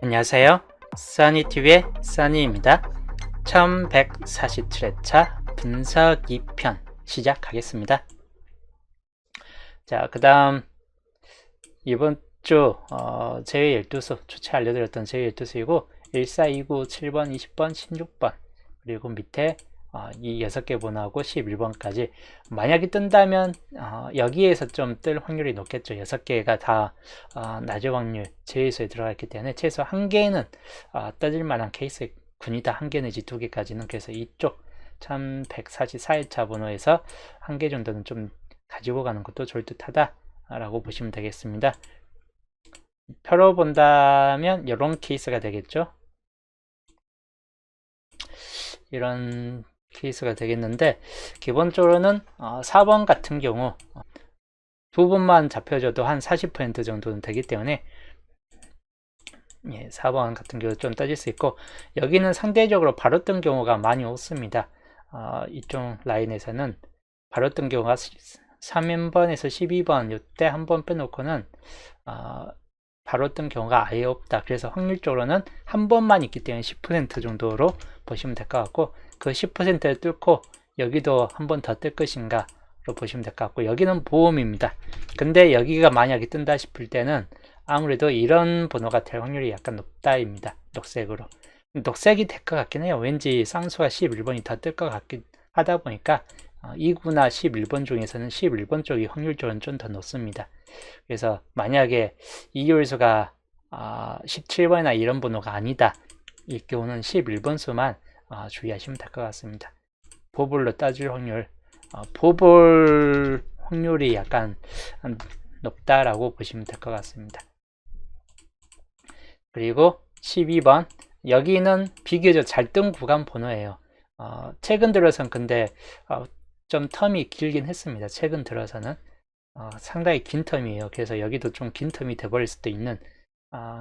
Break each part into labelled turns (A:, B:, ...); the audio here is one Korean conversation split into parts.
A: 안녕하세요. 써니TV의 써니입니다. 1147회차 분석 2편 시작하겠습니다. 자, 그 다음 이번 주 제외 12수, 주체 알려드렸던 제외 12수이고 1429, 7번, 20번, 16번 그리고 밑에 이 6개 번호하고 11번까지 만약에 뜬다면 여기에서 좀 뜰 확률이 높겠죠. 6개가 다 낮은 확률 제외수에 들어가 있기 때문에 최소 1개는 떠질 만한 케이스 군이다. 1개 내지 2개까지는. 그래서 이쪽 1144회차 번호에서 1개 정도는 좀 가지고 가는 것도 좋을 듯 하다 라고 보시면 되겠습니다. 표로 본다면 이런 케이스가 되겠죠. 이런 케이스가 되겠는데 기본적으로는 4번 같은 경우 두 번만 잡혀줘도 한 40% 정도는 되기 때문에 4번 같은 경우 좀 따질 수 있고, 여기는 상대적으로 바로 뜬 경우가 많이 없습니다. 이쪽 라인에서는 바로 뜬 경우가 3번에서 12번 이때 한번 빼놓고는 바로 뜬 경우가 아예 없다. 그래서 확률적으로는 한 번만 있기 때문에 10% 정도로 보시면 될 것 같고, 그 10%를 뚫고 여기도 한 번 더 뜰 것인가 로 보시면 될 것 같고, 여기는 보험입니다. 근데 여기가 만약에 뜬다 싶을 때는 아무래도 이런 번호가 될 확률이 약간 높다입니다. 녹색으로. 녹색이 될 것 같긴 해요. 왠지 쌍수가 11번이 더 뜰 것 같긴 하다 보니까 2구나 11번 중에서는 11번 쪽이 확률적으로는 좀 더 높습니다. 그래서 만약에 이율수가 17번이나 이런 번호가 아니다 이 경우는 11번 수만 주의하시면 될 것 같습니다. 보볼로 따질 확률, 보볼 확률이 약간 높다라고 보시면 될 것 같습니다. 그리고 12번, 여기는 비교적 잘 뜬 구간 번호예요. 최근 들어선 근데 좀 텀이 길긴 했습니다. 최근 들어서는 상당히 긴 텀이에요. 그래서 여기도 좀 긴 텀이 돼버릴 수도 있는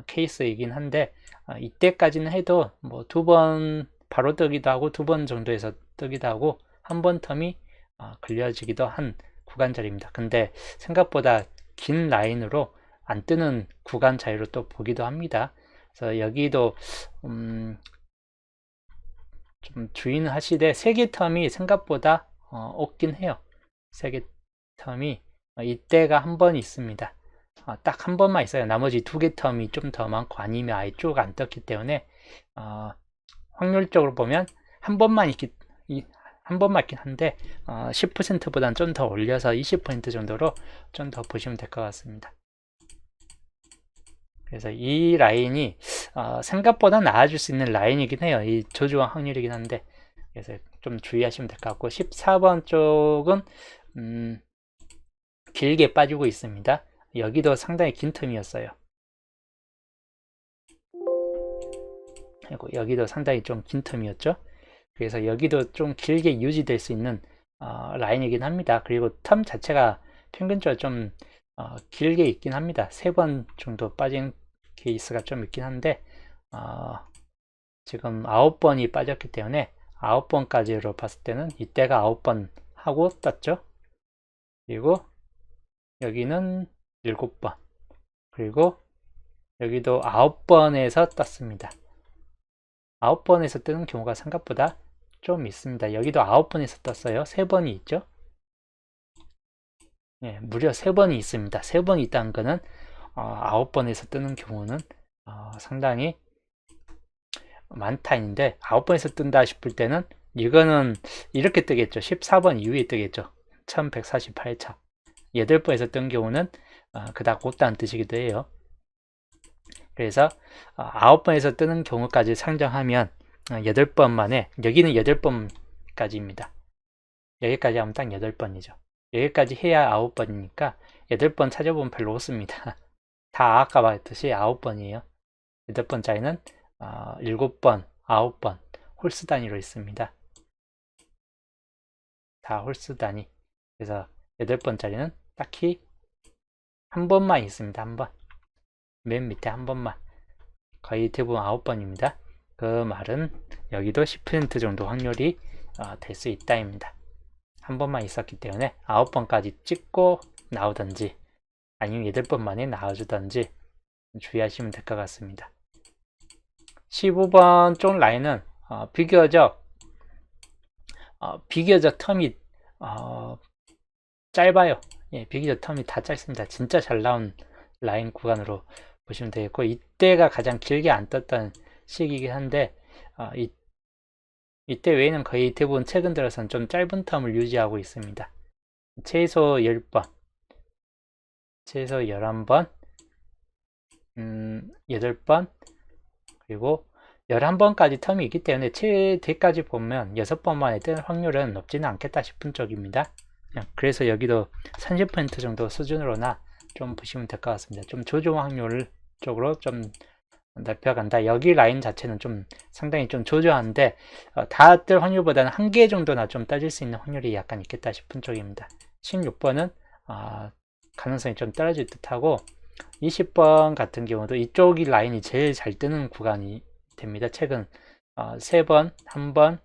A: 케이스이긴 한데, 이때까지는 해도 뭐 2번 바로 뜨기도 하고 2번 정도에서 뜨기도 하고 한 번 텀이 걸려지기도 한 구간짜리입니다. 근데 생각보다 긴 라인으로 안 뜨는 구간 차이로 또 보기도 합니다. 그래서 여기도 좀 주의는 하시되 3개 텀이 생각보다 없긴 해요. 3개 텀이 이때가 한 번 있습니다. 딱 한 번만 있어요. 나머지 2개 텀이 좀 더 많고 아니면 아예 쭉 안 떴기 때문에 확률적으로 보면 한 번만 있긴 한데 10%보다는 좀 더 올려서 20% 정도로 좀 더 보시면 될 것 같습니다. 그래서 이 라인이 생각보다 나아질 수 있는 라인이긴 해요. 이 저조한 확률이긴 한데, 그래서 좀 주의하시면 될 것 같고, 14번 쪽은 길게 빠지고 있습니다. 여기도 상당히 긴 틈이었어요. 그리고 여기도 상당히 좀 긴 틈이었죠. 그래서 여기도 좀 길게 유지될 수 있는 라인이긴 합니다. 그리고 텀 자체가 평균적으로 좀 길게 있긴 합니다. 3번 정도 빠진 케이스가 좀 있긴 한데 지금 9번이 빠졌기 때문에 9번까지로 봤을 때는 이때가 9번 하고 떴죠. 그리고 여기는 7번, 그리고 여기도 9번에서 떴습니다. 9번에서 뜨는 경우가 생각보다 좀 있습니다. 여기도 9번에서 떴어요. 3번이 있죠. 예, 무려 3번이 있습니다. 3번이 있다는 거는 9번에서 뜨는 경우는 상당히 많다인데, 9번에서 뜬다 싶을 때는 이거는 이렇게 뜨겠죠. 14번 이후에 뜨겠죠. 1148차 8번에서 뜬 경우는 그닥 없다는 뜻이기도 해요. 그래서 9번에서 뜨는 경우까지 상정하면 8번 만에, 여기는 8번까지입니다. 여기까지 하면 딱 8번이죠. 여기까지 해야 9번이니까 8번 찾아보면 별로 없습니다. 다 아까 말했듯이 9번이에요. 8번짜리는 7번, 9번 홀수 단위로 있습니다. 다 홀수 단위. 그래서 8번짜리는 딱히 한 번만 있습니다. 한 번. 맨 밑에 한 번만. 거의 대부분 9번입니다. 그 말은 여기도 10% 정도 확률이 될 수 있다입니다. 한 번만 있었기 때문에 9번까지 찍고 나오든지 아니면 8번 만에 나와주든지 주의하시면 될 것 같습니다. 15번 쪽 라인은 비교적 텀이 짧아요. 예, 비교적 텀이 다 짧습니다. 진짜 잘 나온 라인 구간으로 보시면 되겠고, 이때가 가장 길게 안 떴던 시기이긴 한데 이때 외에는 거의 대부분 최근 들어서는 좀 짧은 텀을 유지하고 있습니다. 최소 10번, 최소 11번, 8번, 그리고 11번까지 텀이 있기 때문에 최대까지 보면 6번 만에 뜰 확률은 높지는 않겠다 싶은 쪽입니다. 그래서 여기도 30% 정도 수준으로나 좀 보시면 될 것 같습니다. 좀 조정 확률 쪽으로 좀 넓혀간다. 여기 라인 자체는 좀 상당히 좀 조조한데 다 뜰 확률보다는 한 개 정도나 좀 따질 수 있는 확률이 약간 있겠다 싶은 쪽입니다. 16번은 가능성이 좀 떨어질 듯하고, 20번 같은 경우도 이쪽이 라인이 제일 잘 뜨는 구간이 됩니다. 최근 3번, 1번,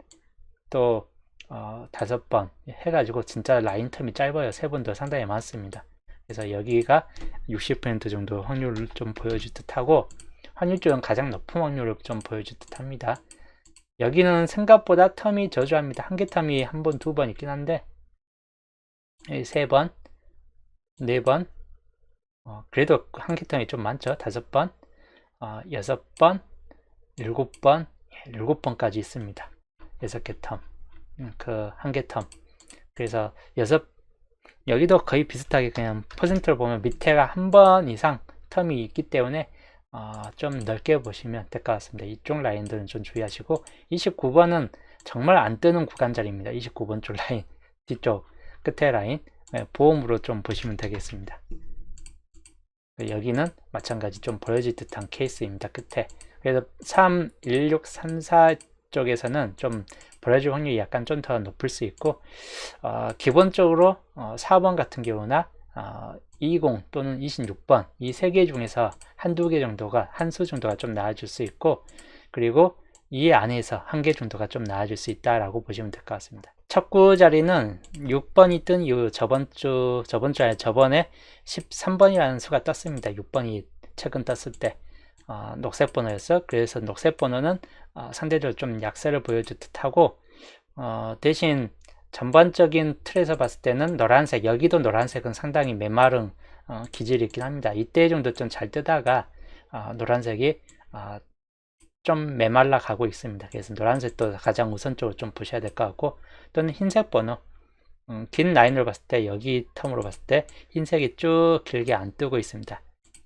A: 또 5번 해가지고 진짜 라인 텀이 짧아요. 3번도 상당히 많습니다. 그래서 여기가 60% 정도 확률을 좀 보여줄 듯하고, 확률 쪽은 가장 높은 확률을 좀 보여줄 듯합니다. 여기는 생각보다 텀이 저조합니다. 한 개 텀이 한 번, 두 번 있긴 한데 3번, 4번, 그래도 한 개 텀이 좀 많죠. 5번, 6번, 7번, 7번까지 있습니다. 6개 텀, 그 한 개 텀. 그래서 여기도 거의 비슷하게 그냥 퍼센트를 보면 밑에가 한 번 이상 텀이 있기 때문에 좀 넓게 보시면 될 것 같습니다. 이쪽 라인들은 좀 주의하시고, 29번은 정말 안 뜨는 구간자리입니다. 29번 쪽 라인, 뒤쪽 끝에 라인 보험으로 좀 보시면 되겠습니다. 여기는 마찬가지 좀 보여질 듯한 케이스입니다. 끝에. 그래서 3, 1, 6, 3, 4 쪽에서는 좀 벌어질 확률이 약간 좀 더 높을 수 있고, 기본적으로 4번 같은 경우나 20 또는 26번 이 세 개 중에서 한두 개 정도가, 한 수 정도가 좀 나아질 수 있고, 그리고 이 안에서 한 개 정도가 좀 나아질 수 있다라고 보시면 될 것 같습니다. 첫 구 자리는 6번이 뜬 이후 저번에 13번이라는 수가 떴습니다. 6번이 최근 떴을 때 녹색 번호였어. 그래서 녹색 번호는 상대적으로 좀 약세를 보여줄 듯하고, 대신 전반적인 틀에서 봤을 때는 노란색, 여기도 노란색은 상당히 메마른 기질이 있긴 합니다. 이때 정도 좀 잘 뜨다가 노란색이 좀 메말라 가고 있습니다. 그래서 노란색도 가장 우선적으로 좀 보셔야 될 것 같고, 또는 흰색 번호, 긴 라인으로 봤을 때, 여기 텀으로 봤을 때 흰색이 쭉 길게 안 뜨고 있습니다.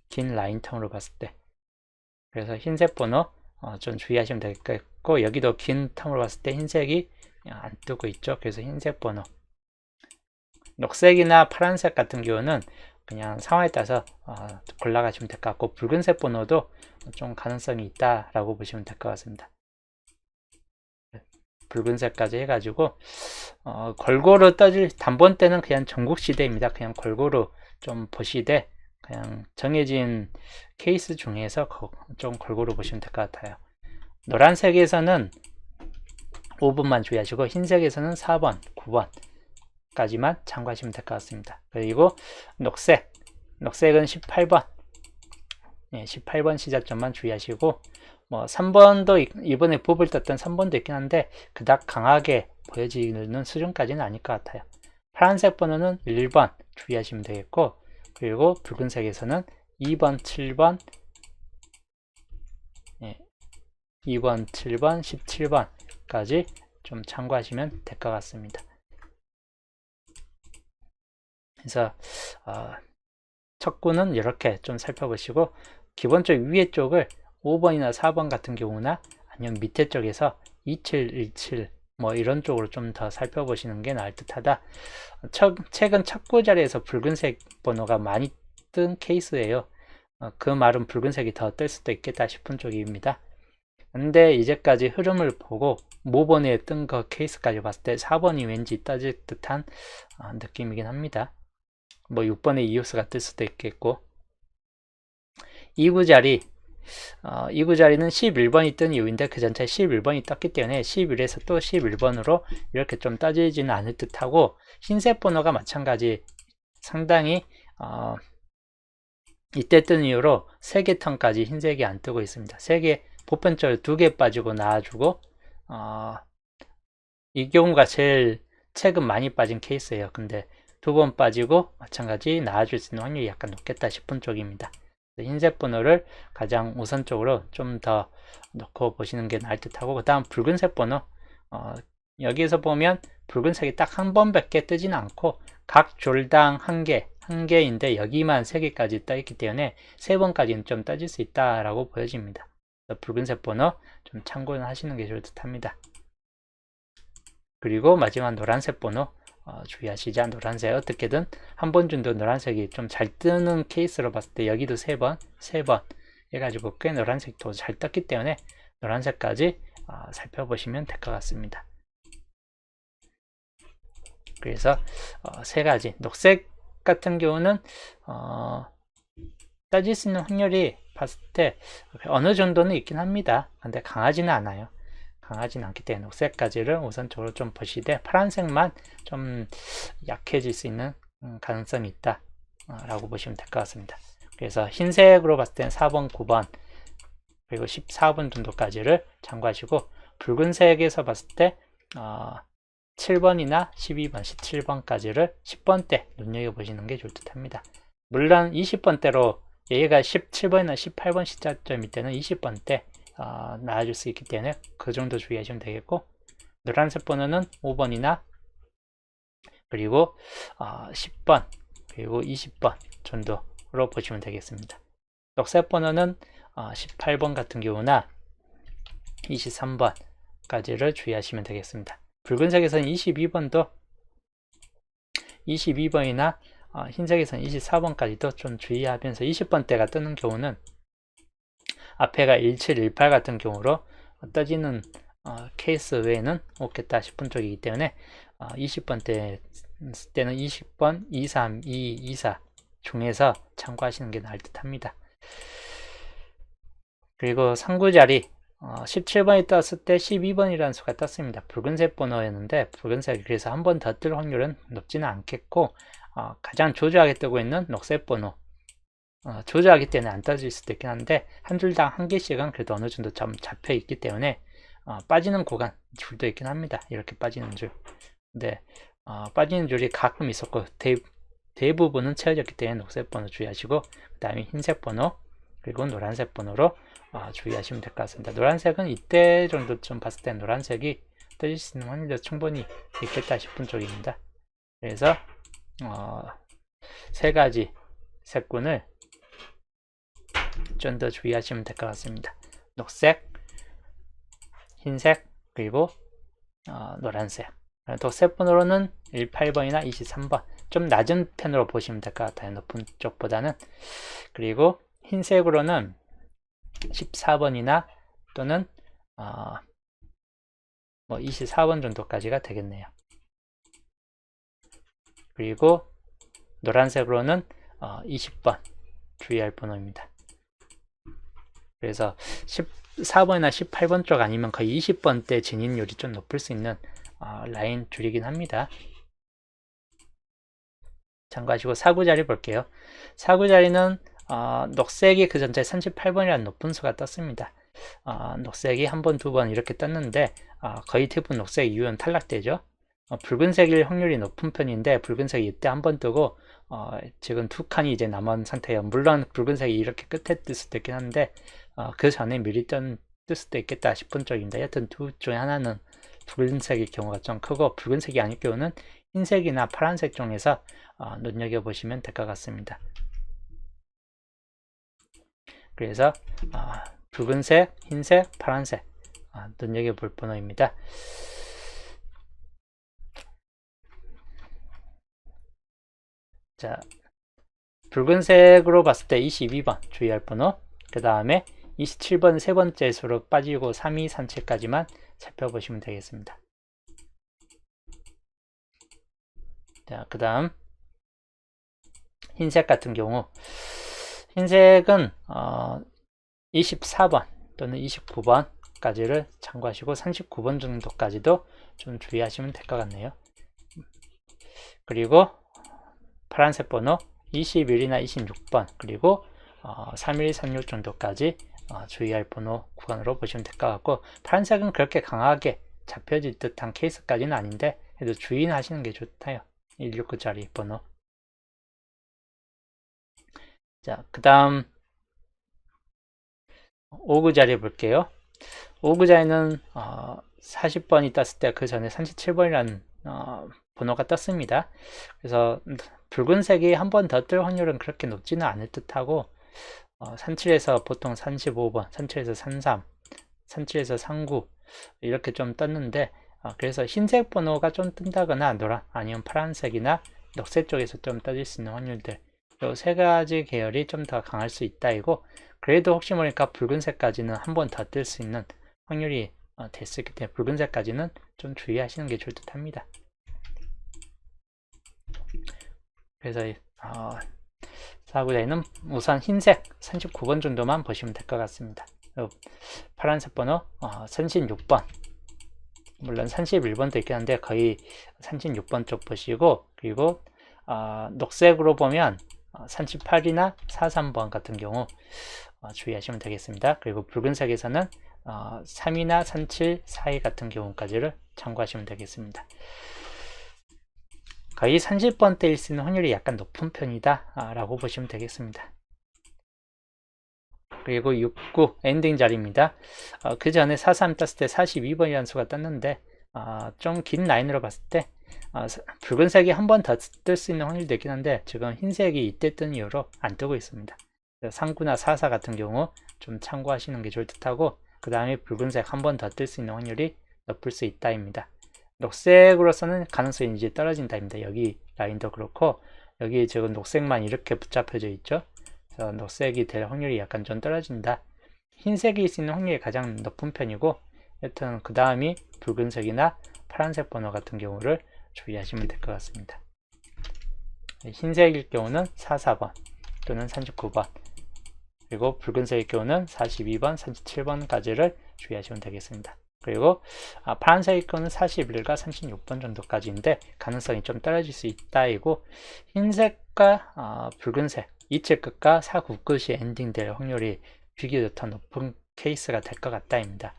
A: 긴 라인 텀으로 봤을 때. 그래서 흰색 번호 좀 주의하시면 되겠고, 여기도 긴 텀으로 봤을 때 흰색이 안 뜨고 있죠. 그래서 흰색 번호, 녹색이나 파란색 같은 경우는 그냥 상황에 따라서 골라가시면 될 것 같고, 붉은색 번호도 좀 가능성이 있다라고 보시면 될 것 같습니다. 붉은색까지 해가지고 골고루 떠질, 단번 때는 그냥 전국 시대입니다. 그냥 골고루 좀 보시되, 그냥 정해진 케이스 중에서 좀 골고루 보시면 될 것 같아요. 노란색에서는 5번만 주의하시고, 흰색에서는 4번, 9번 까지만 참고하시면 될 것 같습니다. 그리고 녹색은 18번, 18번 시작점만 주의하시고, 뭐 3번도 이번에 봅을 떴던 3번도 있긴 한데 그닥 강하게 보여지는 수준까지는 아닐 것 같아요. 파란색 번호는 1번 주의하시면 되겠고, 그리고 붉은색에서는 2번, 7번, 2번, 7번, 17번까지 좀 참고하시면 될 것 같습니다. 그래서 첫 구는 이렇게 좀 살펴보시고, 기본적으로 위에 쪽을 5번이나 4번 같은 경우나 아니면 밑에 쪽에서 27, 17 뭐 이런 쪽으로 좀 더 살펴보시는 게 나을 듯하다. 최근 첫 구 자리에서 붉은색 번호가 많이 뜬 케이스예요. 그 말은 붉은색이 더 뜰 수도 있겠다 싶은 쪽입니다. 근데 이제까지 흐름을 보고 모번에 뜬 거 케이스까지 봤을 때 4번이 왠지 떠질 듯한 느낌이긴 합니다. 뭐 6번에 이오스가 뜰 수도 있겠고, 2구 자리는 11번이 뜬 이유인데 그 전체 11번이 떴기 때문에 11에서 또 11번으로 이렇게 좀 떠지지는 않을 듯하고, 흰색 번호가 마찬가지 상당히 이때 뜬 이후로 3개 턴까지 흰색이 안 뜨고 있습니다. 3개 보편적으로 2개 빠지고 나와주고 이 경우가 제일 최근 많이 빠진 케이스예요. 근데 2번 빠지고 마찬가지 나와줄 수 있는 확률이 약간 높겠다 싶은 쪽입니다. 흰색 번호를 가장 우선적으로 좀 더 넣고 보시는 게 나을 듯 하고, 그 다음 붉은색 번호, 여기에서 보면 붉은색이 딱 한 번밖에 뜨지는 않고 각 졸당 한 개인데 여기만 3개까지 떠 있기 때문에 3번까지는 좀 떠질 수 있다라고 보여집니다. 붉은색 번호 좀 참고는 하시는 게 좋을 듯 합니다. 그리고 마지막 노란색 번호 주의하시자. 노란색 어떻게든 한 번 정도 노란색이 좀 잘 뜨는 케이스로 봤을 때 여기도 3번 해가지고 꽤 노란색도 잘 떴기 때문에 노란색까지 살펴보시면 될 것 같습니다. 그래서 3가지. 녹색 같은 경우는 떠질 수 있는 확률이 봤을 때 어느 정도는 있긴 합니다. 근데 강하지는 않아요. 강하지는 않기 때문에 녹색까지를 우선적으로 좀 보시되 파란색만 좀 약해질 수 있는 가능성이 있다 라고 보시면 될 것 같습니다. 그래서 흰색으로 봤을 때는 4번, 9번 그리고 14번 정도까지를 참고하시고, 붉은색에서 봤을 때 7번이나 12번, 17번까지를 10번대 눈여겨보시는 게 좋을 듯 합니다. 물론 20번대로 얘가 17번이나 18번 시작점일 때는 20번대 나와줄 수 있기 때문에 그 정도 주의하시면 되겠고, 노란색 번호는 5번이나 그리고 10번 그리고 20번 정도로 보시면 되겠습니다. 녹색 번호는 18번 같은 경우나 23번까지를 주의하시면 되겠습니다. 붉은색에서는 22번이나 흰색에서는 24번까지도 좀 주의하면서 20번대가 뜨는 경우는 앞에가 17, 18 같은 경우로 떠지는 케이스 외에는 없겠다 싶은 쪽이기 때문에 20번대 때는 20번, 23, 2, 24 중에서 참고하시는 게 나을 듯 합니다. 그리고 상구자리 17번이 떴을 때 12번이라는 수가 떴습니다. 붉은색 번호였는데 붉은색이 그래서 한 번 더 뜰 확률은 높지는 않겠고, 가장 조조하게 뜨고 있는 녹색 번호 조조하기 때문에 안 떠질 수도 있긴 한데 한 줄당 한 개씩은 그래도 어느 정도 좀 잡혀 있기 때문에 빠지는 구간 줄도 있긴 합니다. 이렇게 빠지는 줄. 근데 빠지는 줄이 가끔 있었고 대부분은 채워졌기 때문에 녹색 번호 주의하시고, 그 다음에 흰색 번호 그리고 노란색 번호로 주의하시면 될 것 같습니다. 노란색은 이때 정도 좀 봤을 때 노란색이 떠질 수 있는 확률도 충분히 있겠다 싶은 쪽입니다. 그래서 3가지 색군을 좀 더 주의하시면 될 것 같습니다. 녹색, 흰색, 그리고 노란색. 녹색 번호로는 18번이나 23번 좀 낮은 편으로 보시면 될 것 같아요. 높은 쪽보다는. 그리고 흰색으로는 14번이나 또는 24번 정도까지가 되겠네요. 그리고 노란색으로는 20번 주의할 번호입니다. 그래서 14번이나 18번 쪽 아니면 거의 20번대 진입률이 좀 높을 수 있는 라인 줄이긴 합니다. 참고하시고 사구자리 볼게요. 사구자리는 녹색이 그 전체 38번이라는 높은 수가 떴습니다. 녹색이 한 번, 2번 이렇게 떴는데 거의 대부분 녹색 이후는 탈락되죠. 붉은색일 확률이 높은 편인데 붉은색이 이때 한 번 뜨고 지금 2칸이 이제 남은 상태예요. 물론 붉은색이 이렇게 끝에 뜰 수도 있긴 한데 그 전에 미리 뜰 수도 있겠다 싶은 쪽입니다. 여튼 둘 중에 하나는 붉은색일 경우가 좀 크고, 붉은색이 아닐 경우는 흰색이나 파란색 중에서 눈여겨보시면 될 것 같습니다. 그래서 붉은색, 흰색, 파란색 눈여겨볼 번호입니다. 자, 붉은색으로 봤을 때 22번 주의할 번호, 그 다음에 27번 세 번째 수로 빠지고 3, 2, 3, 7까지만 살펴보시면 되겠습니다. 자, 그 다음 흰색 같은 경우, 흰색은 24번 또는 29번까지를 참고하시고 39번 정도까지도 좀 주의하시면 될 것 같네요. 그리고 파란색 번호 21이나 26번 그리고 31, 36 정도까지 주의할 번호 구간으로 보시면 될 것 같고, 파란색은 그렇게 강하게 잡혀질 듯한 케이스까지는 아닌데 그래도 주의는 하시는 게 좋다요. 169짜리 번호. 자, 그 다음 5구 자리 볼게요. 5구 자리는 40번이 떴을 때 그 전에 37번이라는 번호가 떴습니다. 그래서 붉은색이 한 번 더 뜰 확률은 그렇게 높지는 않을 듯하고, 37에서 보통 35번, 37에서 33, 37에서 39 이렇게 좀 떴는데, 그래서 흰색 번호가 좀 뜬다거나 노란 아니면 파란색이나 녹색 쪽에서 좀 떠질 수 있는 확률들, 이 세 가지 계열이 좀 더 강할 수 있다 이고, 그래도 혹시 모르니까 붉은색까지는 한 번 더 뜰 수 있는 확률이 됐었기 때문에 붉은색까지는 좀 주의하시는 게 좋을 듯 합니다. 그래서 4구자에는 우선 흰색 39번 정도만 보시면 될 것 같습니다. 파란색 번호 36번, 물론 31번도 있긴 한데 거의 36번 쪽 보시고, 그리고 녹색으로 보면 38이나 43번 같은 경우 주의하시면 되겠습니다. 그리고 붉은색에서는 3이나 37, 42 같은 경우까지를 참고하시면 되겠습니다. 거의 30번대일 수 있는 확률이 약간 높은 편이다 라고 보시면 되겠습니다. 그리고 69 엔딩 자리입니다. 그 전에 43 떴을 때 42번이라는 수가 떴는데, 좀 긴 라인으로 봤을 때 붉은색이 한 번 더 뜰 수 있는 확률도 있긴 한데 지금 흰색이 이때 뜬 이후로 안 뜨고 있습니다. 39나 44 같은 경우 좀 참고하시는 게 좋을 듯하고, 그 다음에 붉은색 한 번 더 뜰 수 있는 확률이 높을 수 있다입니다. 녹색으로서는 가능성이 이제 떨어진다입니다. 여기 라인도 그렇고 여기 지금 녹색만 이렇게 붙잡혀져 있죠. 그래서 녹색이 될 확률이 약간 좀 떨어진다. 흰색이 있을 수 있는 확률이 가장 높은 편이고, 여튼 그 다음이 붉은색이나 파란색 번호 같은 경우를 주의하시면 될 것 같습니다. 흰색일 경우는 44번 또는 39번, 그리고 붉은색일 경우는 42번, 37번까지를 주의하시면 되겠습니다. 그리고 파란색일 경우는 41과 36번 정도까지인데 가능성이 좀 떨어질 수 있다이고, 흰색과 붉은색 이칠 끝과 4구 끝이 엔딩될 확률이 비교적 더 높은 케이스가 될 것 같다입니다.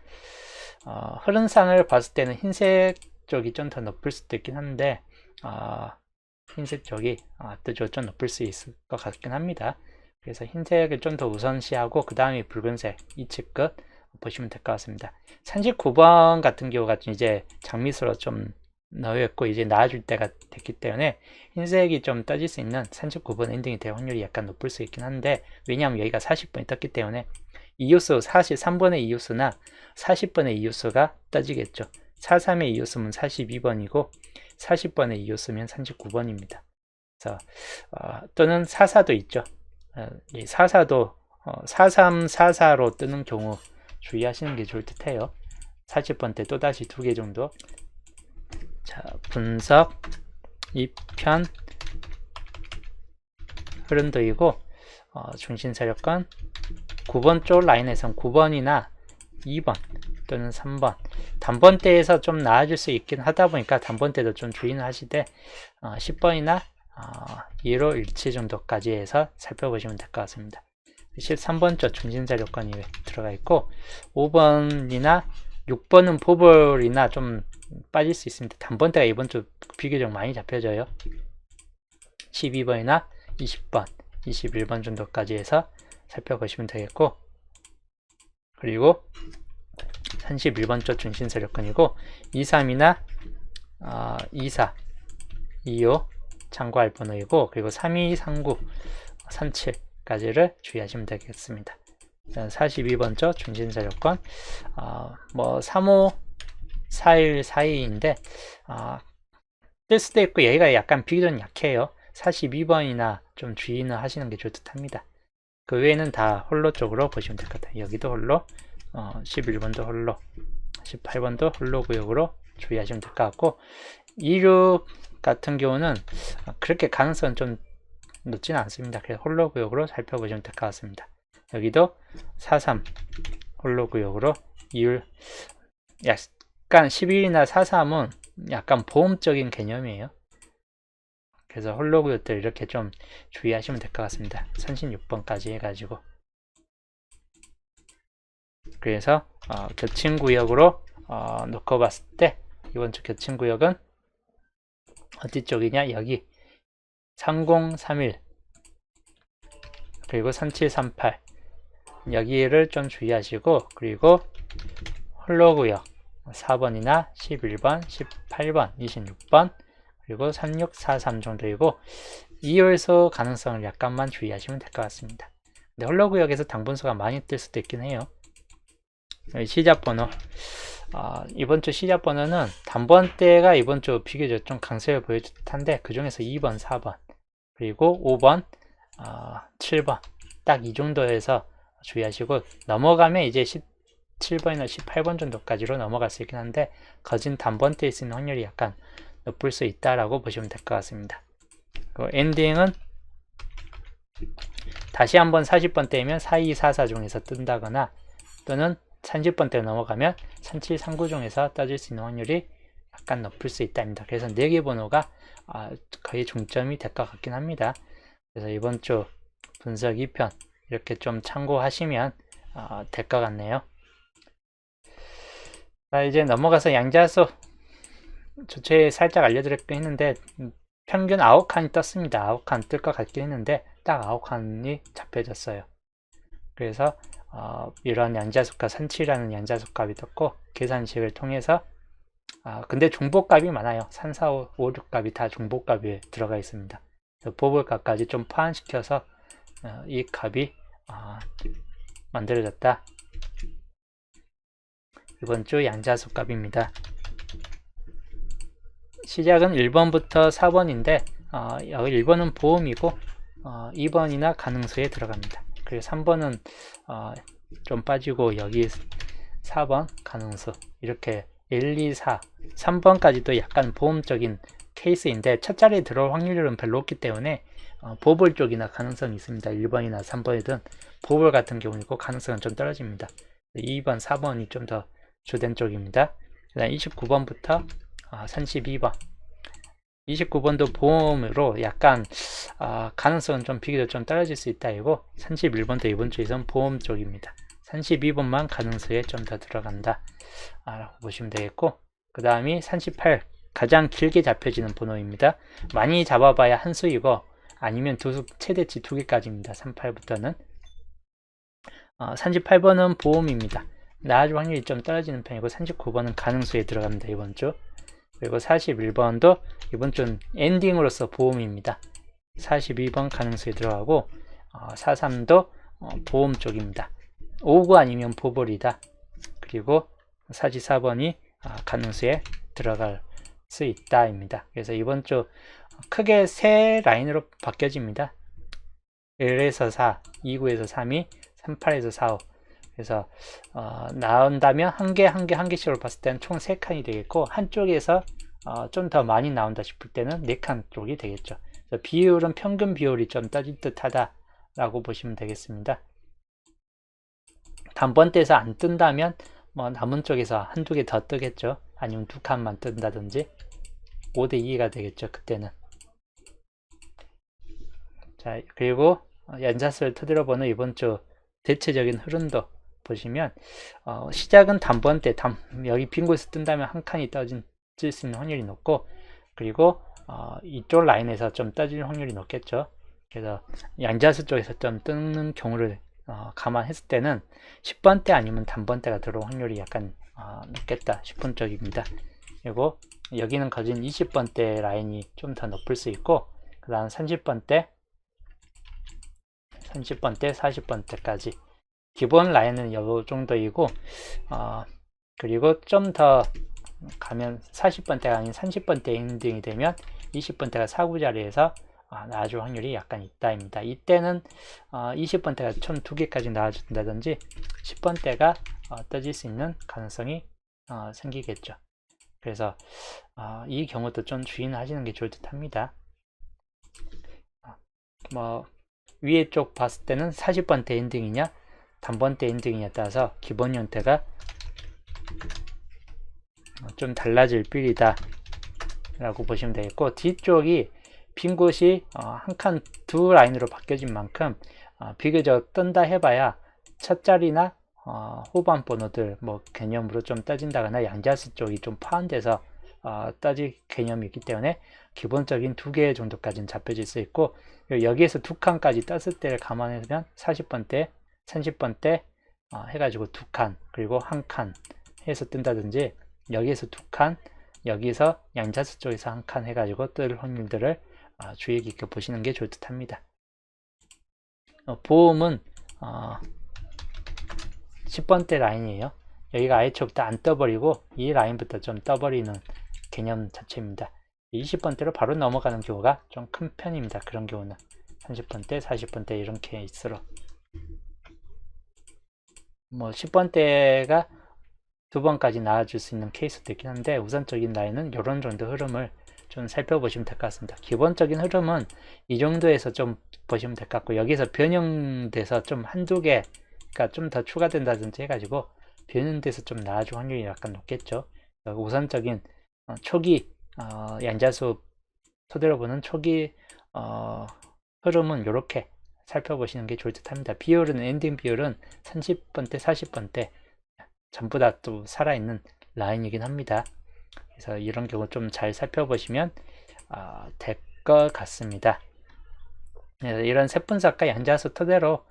A: 흐름상을 봤을 때는 흰색 쪽이 좀 더 높을 수도 있긴 한데 흰색 쪽이 압도적으로 좀 높을 수 있을 것 같긴 합니다. 그래서 흰색을 좀 더 우선시하고 그 다음에 붉은색 이칠 끝 보시면 될 것 같습니다. 39번 같은 경우가 이제 장미수로 좀 넣였고 이제 나아질 때가 됐기 때문에 흰색이 좀 떠질 수 있는 39번 엔딩이 될 확률이 약간 높을 수 있긴 한데, 왜냐하면 여기가 40번이 떴기 때문에 이웃수 43번의 이웃수나 40번의 이웃수가 떠지겠죠. 43의 이웃수면 42번이고 40번의 이웃수면 39번입니다. 그래서 또는 44도 있죠. 44도 43, 44로 뜨는 경우 주의하시는 게 좋을 듯 해요. 40번 때 또다시 2개 정도. 자, 분석 2편 흐름도이고 중심세력권 9번 쪽 라인에선 9번이나 2번 또는 3번 단번대에서 좀 나아질 수 있긴 하다 보니까 단번대도 좀 주의는 하시되 10번이나 2로 일치 정도까지 해서 살펴보시면 될 것 같습니다. 13번 쪽 중심세력권이 들어가 있고 5번이나 6번은 포볼이나 좀 빠질 수 있습니다. 단번대가 이번 주 비교적 많이 잡혀져요. 12번이나 20번, 21번 정도까지 해서 살펴보시면 되겠고, 그리고 31번 쪽 중심 세력권이고 23이나 24, 25 참고할 번호이고, 그리고 32, 39, 37까지를 주의하시면 되겠습니다. 42번 쪽 중심 세력권 35, 41, 42인데 뜰 수도 있고 여기가 약간 비교적 약해요. 42번이나 좀 주의는 하시는 게 좋을 듯 합니다. 그 외에는 다 홀로 쪽으로 보시면 될 것 같아요. 여기도 홀로, 11번도 홀로, 18번도 홀로 구역으로 주의하시면 될 것 같고, 26 같은 경우는 그렇게 가능성은 좀 높지는 않습니다. 그래서 홀로 구역으로 살펴보시면 될 것 같습니다. 여기도 43 홀로 구역으로 이율 약간 11이나 43은 약간 보험적인 개념이에요. 그래서 홀로 구역들 이렇게 좀 주의하시면 될 것 같습니다. 36번까지 해가지고. 그래서 겹친 구역으로 놓고 봤을 때 이번 주 겹친 구역은 어디 쪽이냐? 여기 3031 그리고 3738 여기를 좀 주의하시고, 그리고 홀로 구역 4번이나 11번, 18번, 26번 그리고 3643 정도이고, 2요소 가능성을 약간만 주의하시면 될 것 같습니다. 근데 홀로 구역에서 당분수가 많이 뜰 수도 있긴 해요. 시작 번호, 이번 주 시작 번호는 단번대가 이번 주 비교적 좀 강세를 보여줄 듯한데, 그 중에서 2번, 4번 그리고 5번, 7번 딱 이 정도에서 주의하시고, 넘어가면 이제 17번이나 18번 정도까지로 넘어갈 수 있긴 한데, 거진 단번대일 수 있는 확률이 약간 높을 수 있다라고 보시면 될 것 같습니다. 그 엔딩은 다시 한번 40번대이면 4244 중에서 뜬다거나, 또는 30번대 넘어가면 3739 중에서 떠질 수 있는 확률이 약간 높을 수 있답니다. 그래서 4개 번호가 거의 중점이 될 것 같긴 합니다. 그래서 이번 주 분석 2편 이렇게 좀 참고하시면 될 것 같네요. 자, 이제 넘어가서 양자수 주체 살짝 알려드렸긴 했는데, 평균 9칸이 떴습니다. 9칸 뜰 것 같긴 했는데 딱 9칸이 잡혀졌어요. 그래서 이런 양자수값 산치라는 양자수값이 떴고, 계산식을 통해서 근데 중복값이 많아요. 3, 4, 5, 5, 6값이 다 중복값에 들어가 있습니다. 보볼값까지 좀 포함시켜서 이 값이 만들어졌다. 이번 주 양자수 값입니다. 시작은 1번부터 4번인데 여기 1번은 보험이고 2번이나 가능수에 들어갑니다. 그리고 3번은 좀 빠지고 여기 4번 가능수, 이렇게 1, 2, 4, 3번까지도 약간 보험적인 케이스인데, 첫 자리에 들어올 확률은 별로 없기 때문에 보볼 쪽이나 가능성이 있습니다. 1번이나 3번이든 보볼 같은 경우이고, 가능성은 좀 떨어집니다. 2번, 4번이 좀 더 주된 쪽입니다. 그 다음 29번부터 32번 29번도 보험으로 약간 가능성은 좀 비교적 좀 떨어질 수 있다 이고, 31번도 이번 주에선 보험 쪽입니다. 32번만 가능성에 좀 더 들어간다 라고 보시면 되겠고, 그 다음이 38, 가장 길게 잡혀지는 번호입니다. 많이 잡아봐야 한 수이고, 아니면 최대치 2개까지입니다. 38부터는 38번은 보험입니다. 나아질 확률이 좀 떨어지는 편이고, 39번은 가능수에 들어갑니다. 이번 주. 그리고 41번도 이번 주는 엔딩으로서 보험입니다. 42번 가능수에 들어가고, 43도 보험 쪽입니다. 59 아니면 보볼이다. 그리고 44번이 가능수에 들어갈 수 있다입니다. 그래서 이번 주 크게 세 라인으로 바뀌어집니다. 1에서 4, 2구에서 3이, 38에서 45. 그래서 나온다면 한 개씩으로 봤을 때는 총 3칸이 되겠고, 한쪽에서 좀 더 많이 나온다 싶을 때는 4칸 쪽이 되겠죠. 그래서 비율은 평균 비율이 좀 떠질 듯 하다 라고 보시면 되겠습니다. 단번대에서 안 뜬다면 남은 쪽에서 한두 개 더 뜨겠죠. 아니면 2칸만 뜬다든지 5대2가 되겠죠. 그때는. 자, 그리고 연자수를 터뜨려 보는 이번 주 대체적인 흐름도 보시면, 시작은 단번대, 여기 빈 곳에서 뜬다면 한 칸이 떠질 수 있는 확률이 높고, 그리고 이쪽 라인에서 좀 떠질 확률이 높겠죠. 그래서 양자수 쪽에서 좀 뜨는 경우를 감안했을 때는 10번대 아니면 단번대가 들어올 확률이 약간 높겠다 싶은 쪽입니다. 그리고 여기는 거진 20번대 라인이 좀 더 높을 수 있고, 그 다음 30번대, 40번대까지 기본 라인은 이 정도이고, 그리고 좀 더 가면 40번대가 아닌 30번대 엔딩이 되면 20번대가 4구 자리에서 나와줄 확률이 약간 있다입니다. 이때는 20번대가 총 2개까지 나와준다든지 10번대가 떠질 수 있는 가능성이 생기겠죠. 그래서 이 경우도 좀 주의는 하시는 게 좋을 듯 합니다. 위에 쪽 봤을 때는 40번대 엔딩이냐 단번대 엔딩이냐에 따라서 기본 형태가 좀 달라질 필이다 라고 보시면 되겠고, 뒤쪽이 빈 곳이 한 칸 두 라인으로 바뀌어진 만큼 비교적 뜬다 해봐야 첫 자리나 후반 번호들 뭐 개념으로 좀 따진다거나 양자수 쪽이 좀 포함돼서 따질 개념이 있기 때문에 기본적인 2개 정도까지는 잡혀질 수 있고, 여기에서 2칸까지 땄을 때를 감안하면 40번대, 30번대 해가지고 2칸 그리고 1칸 해서 뜬다든지, 여기에서 2칸, 여기서 양자수 쪽에서 1칸 해가지고 뜰 확률들을 주의 깊게 보시는 게 좋을 듯 합니다. 보험은 10번대 라인이에요. 여기가 아예 쪽도 안 떠버리고 이 라인부터 좀 떠버리는 개념 자체입니다. 20번대로 바로 넘어가는 경우가 좀 큰 편입니다. 그런 경우는 30번대, 40번대 이런 케이스로, 뭐 10번대가 2번까지 나와줄 수 있는 케이스도 있긴 한데, 우선적인 라인은 이런 정도 흐름을 좀 살펴보시면 될 것 같습니다. 기본적인 흐름은 이 정도에서 좀 보시면 될 것 같고, 여기서 변형돼서 좀 한두 개가 좀 더 추가된다든지 해가지고 변형돼서 좀 나와줄 확률이 약간 높겠죠. 우선적인 초기 양자수 토대로 보는 초기 흐름은 이렇게 살펴보시는 게 좋을 듯 합니다. 비율은, 엔딩 비율은 30번대, 40번대 전부 다 또 살아있는 라인이긴 합니다. 그래서 이런 경우 좀 잘 살펴보시면 될 것 같습니다. 이런 세분사과 양자수 토대로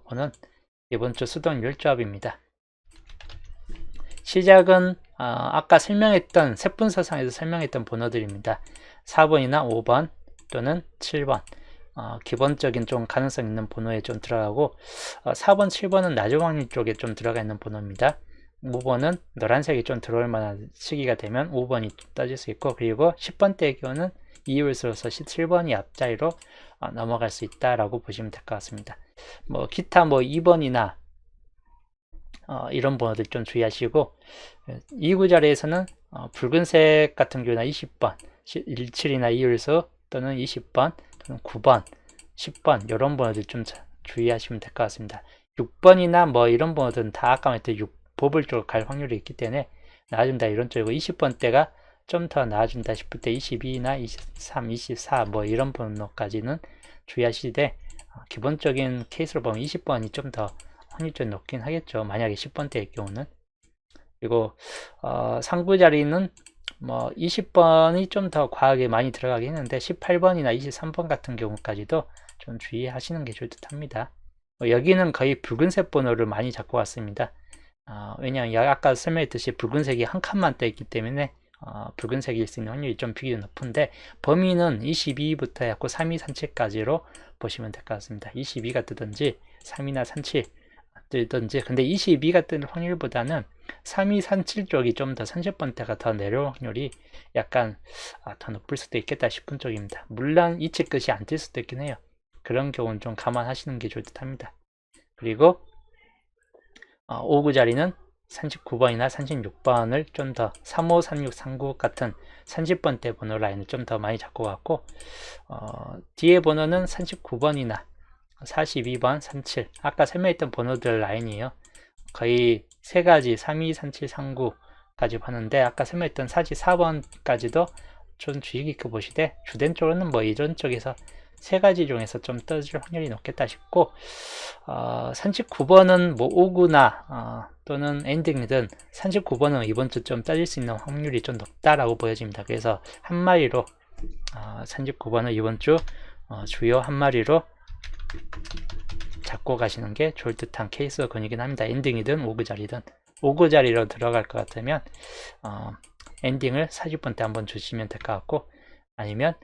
A: 보는 이번 주 수동률 조합입니다. 시작은 아까 설명했던 세분사상에서 설명했던 번호들입니다. 4번이나 5번 또는 7번, 기본적인 좀 가능성 있는 번호에 좀 들어가고, 4번, 7번은 낮은 확률 쪽에 좀 들어가 있는 번호입니다. 5번은 노란색이 좀 들어올 만한 시기가 되면 5번이 떠질 수 있고, 그리고 10번대의 경우는 이율수로서 17번이 앞자리로 넘어갈 수 있다라고 보시면 될 것 같습니다. 뭐 기타 뭐 2번이나 이런 번호들 좀 주의하시고, 2구 자리에서는 붉은색 같은 경우나 20번, 17이나 이율수 또는 20번 또는 9번, 10번 이런 번호들 좀 주의하시면 될 것 같습니다. 6번이나 뭐 이런 번호들은 다 아까 말했던 6법을 쪽으로 갈 확률이 있기 때문에 나아준다 이런 쪽이고, 20번대가 좀 더 나아준다 싶을 때 22나 23, 24 뭐 이런 번호까지는 주의하시되, 기본적인 케이스로 보면 20번이 좀 더 확률적이 높긴 하겠죠. 만약에 10번대의 경우는. 그리고 상부 자리는 뭐 20번이 좀 더 과하게 많이 들어가긴 했는데 18번이나 23번 같은 경우까지도 좀 주의하시는 게 좋을 듯 합니다. 여기는 거의 붉은색 번호를 많이 잡고 왔습니다. 왜냐하면 아까 설명했듯이 붉은색이 한 칸만 떠 있기 때문에 붉은색일 수 있는 확률이 좀 비교적 높은데, 범위는 22부터 해갖고 32, 37까지로 보시면 될 것 같습니다. 22가 뜨든지 3이나 37 뜨든지, 근데 22가 뜨는 확률보다는 32, 37 쪽이 좀 더 30번대가 더 내려올 확률이 약간 더 높을 수도 있겠다 싶은 쪽입니다. 물론 이치 끝이 안 뜰 수도 있긴 해요. 그런 경우는 좀 감안하시는 게 좋을 듯 합니다. 그리고 5구 자리는 39번이나 36번을 좀 더 35, 36, 39 같은 30번대 번호 라인을 좀 더 많이 잡고 갔고, 뒤에 번호는 39번이나 42번, 37 아까 설명했던 번호들 라인이에요. 거의 세 가지 32, 37, 39까지 봤는데, 아까 설명했던 44번까지도 좀 주의 깊게 보시되, 주된 쪽으로는 뭐 이런 쪽에서 세 가지 중에서 좀 떠질 확률이 높겠다 싶고, 39번은 뭐 5구나 또는 엔딩이든 39번은 이번 주 좀 따질 수 있는 확률이 좀 높다라고 보여집니다. 그래서 한 마리로 39번은 이번 주 주요 한 마리로 잡고 가시는 게 좋을 듯한 케이스건이긴 합니다. 엔딩이든 5구 자리든. 5구 자리로 들어갈 것 같으면 엔딩을 40번대 한번 주시면 될 것 같고, 아니면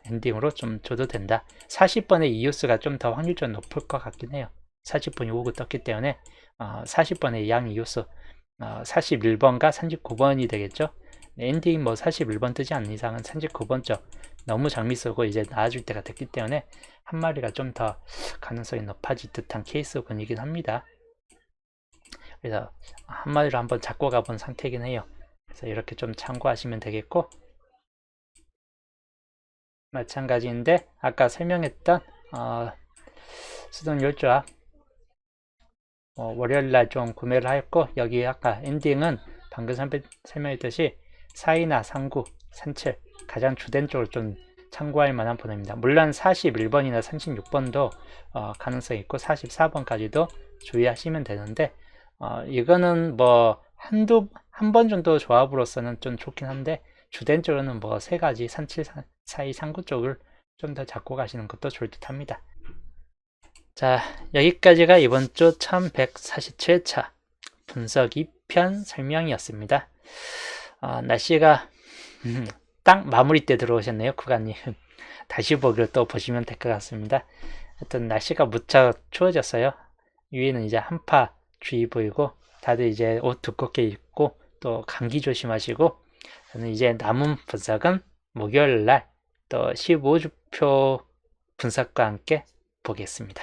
A: 엔딩으로 좀 줘도 된다. 40번의 이유수가 좀 더 확률적으로 높을 것 같긴 해요. 40번이 5구 떴기 때문에 40번의 양 이유수 41번과 39번이 되겠죠. 엔딩 뭐 41번 뜨지 않는 이상은 39번 쪽 너무 장미 쓰고 이제 나아줄 때가 됐기 때문에 한 마리가 좀 더 가능성이 높아질 듯한 케이스군이긴 합니다. 그래서 한 마리로 한번 잡고 가본 상태이긴 해요. 그래서 이렇게 좀 참고하시면 되겠고, 마찬가지인데 아까 설명했던 수동률 조합 월요일날 좀 구매를 했고, 여기 아까 엔딩은 방금 설명했듯이 4이나 39, 37 가장 주된 쪽으로 좀 참고할 만한 번호입니다. 물론 41번이나 36번도 가능성이 있고 44번까지도 주의하시면 되는데, 이거는 뭐 한 번 정도 조합으로서는 좀 좋긴 한데, 주된적으로는 뭐 세 가지 3742 39 쪽을 좀 더 잡고 가시는 것도 좋을 듯 합니다. 자, 여기까지가 이번 주 1147차 분석 2편 설명이었습니다. 날씨가 딱 마무리 때 들어오셨네요, 구간님. 다시 보기를 또 보시면 될 것 같습니다. 하여튼 날씨가 무척 추워졌어요. 위에는 이제 한파 주의보이고 다들 이제 옷 두껍게 입고 또 감기 조심하시고, 저는 이제 남은 분석은 목요일 날 또 15주표 분석과 함께 보겠습니다.